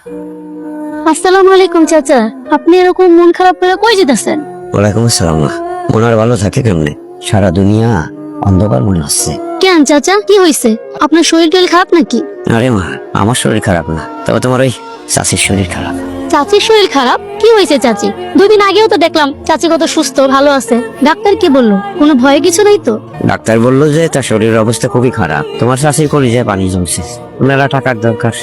আসসালামু আলাইকুম চাচা, আপনি এরকম মন খারাপ করে কই যেতেছেন? ওয়ালাইকুম আসসালাম। মন আর ভালো থাকে কেমনে? সারা দুনিয়া অন্ধকার মনে হচ্ছে। কেন চাচা, কি হয়েছে? আপনার শরীর টরীর খারাপ নাকি? আরে মা, আমার শরীর খারাপ না, তবে তোমার ওই চাষির শরীর খারাপ। চাচির শরীর খারাপ? কি হয়েছে চাচি? 2 দিন আগেও তো দেখলাম চাচি কত সুস্থ ভালো আছে। ডাক্তার কি বললো? কোনো ভয় কিছু নাই তো? ডাক্তার বললো যে তার শরীরের অবস্থা খুবই খারাপ, তোমার চাষির কলিজায় পানি জমছে, মেলা টাকার দরকার।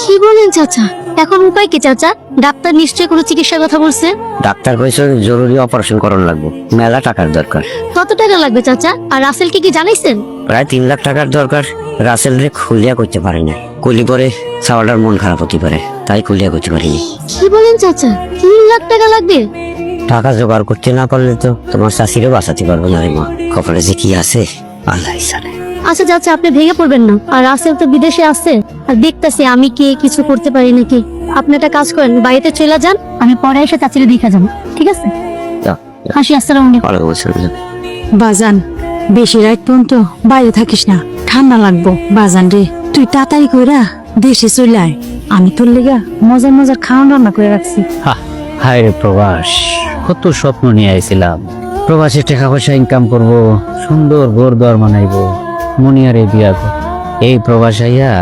কি বলেন চাচা? এখন উপায় কি চাচা? ডাক্তার নিশ্চয়ই কোনো চিকিৎসার কথা বলছে। ডাক্তার কইছে জরুরি অপারেশন করণ লাগবে, মেলা টাকার দরকার। কত টাকা লাগবে চাচা? আর রাসেলকে কি জানাইছেন? প্রায় 3 লাখ টাকার দরকার। রাসেল রে খুলিয়া করতে পারে না, কলি পরে সাওয়ালার মন খারাপ হতে পারে, তাই খুলিয়া করতে পারিনি। কি বলেন চাচা? 3 লাখ টাকা লাগবে? টাকা জোগাড় করতে না পারলে তো তোমার চাষিরও বাঁচাতে পারবো না রে মা। কপালে যে কি আছে আল্লাহ জানে। আচ্ছা চাচা, আপনি ভেঙে পড়বেন না। আর রাসেল তো বিদেশে আছে, আর দেখতেছি আমি কি কিছু করতে পারি নাকি। আপনি একটা কাজ করেন, বাড়িতে চলে যান, আমি পরে এসে চাচিরে দেখা যাবো, ঠিক আছে? হাসি, আসসালামু আলাইকুম। ওয়ালাইকুম আসসালাম। বাজান, বেশি রাত পর্যন্ত বাইরে থাকিস না, ঠান্ডা লাগবো। বাজান রে, তুই তাড়াতাড়ি কইরা দেশে চলে আয়। আমি তোর লেগা মজার মজার খাওয়ান রান্না করে রাখছি। হায় রে প্রবাস, কত স্বপ্ন নিয়ে আইছিলাম। প্রবাসে টাকা পয়সা ইনকাম করব, সুন্দর ঘর দর বানাইবো, মনিয়ারে বিয়া করব। এই প্রবাস আইয়া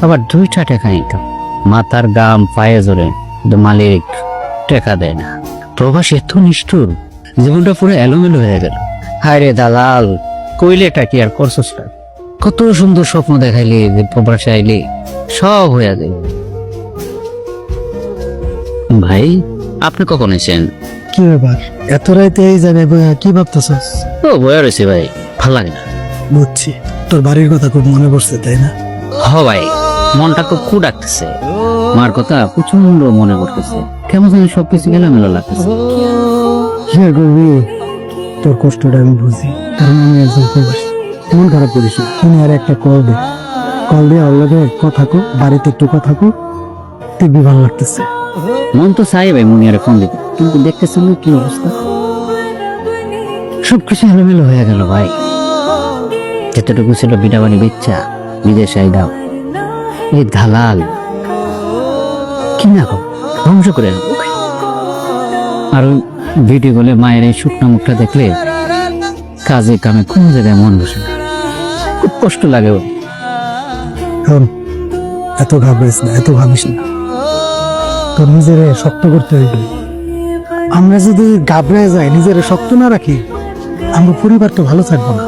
আবার 2টা টাকা ইনকাম, মাথার গাম পায়ে জোরে, কিন্তু মালিক টাকা দেয় না। প্রবাস এত নিষ্ঠুর, জীবনটা পুরো এলোমেলো হয়ে গেল। হায় রে দালাল, কইলেটা কি আর করছস না? কত সুন্দর স্বপ্ন দেখাইলি যে প্রবাসে আইলি সব হয়ে যায়। ভাই, আপনি কখন এসেছেন? কি ব্যাপার এত রাইতে এই জায়গায় বইয়া কি ভাবতেছস? ও বয়া রয়েছে ভাই, ভাল লাগে না। বুঝছি, তোর বাড়ির কথা খুব মনে পড়ছে তাই না? হ ভাই, মনটা খুব কু ডাকতেছে, মার কথা প্রচন্ড মনে পড়তেছে, কেমন যেন সবকিছু এলোমেলো লাগতেছে। কি আর করবি, তোর কষ্টটা আমি বুঝি, কারণ আমি একজন প্রবাসী। মন খারাপ করিস না, তুমি আর একটা কল দে, কল দিয়ে ওর লগে কথা কো, বাড়িতে একটু কথা কো, দেখবি ভালো লাগতেছে। মন তো চাই ভাই মনিয়ারে ফোন দিতে, কিন্তু দেখতেছেন না কি অবস্থা, সবকিছু এলোমেলো হয়ে গেল ভাই। যেতটুকু ছিল বিটাবাড়ি বেচ্চা বিদেশে আইডাও, এই দালাল কি না হোক ধ্বংস করে আনবো। আর ভিডিও বলে মায়ের এই শুকনা মুখটা দেখলে কাজে কামে কোন জায়গায় মন বসে না, খুব কষ্ট লাগে। শোন, এত ঘাবড়িস না, এত ভাবিস না, তোর নিজের শক্ত করতে হইবে। আমরা যদি ঘাবড়ে যাই, নিজের শক্ত না রাখি, আমরা পরিবার তো ভালো থাকবো না।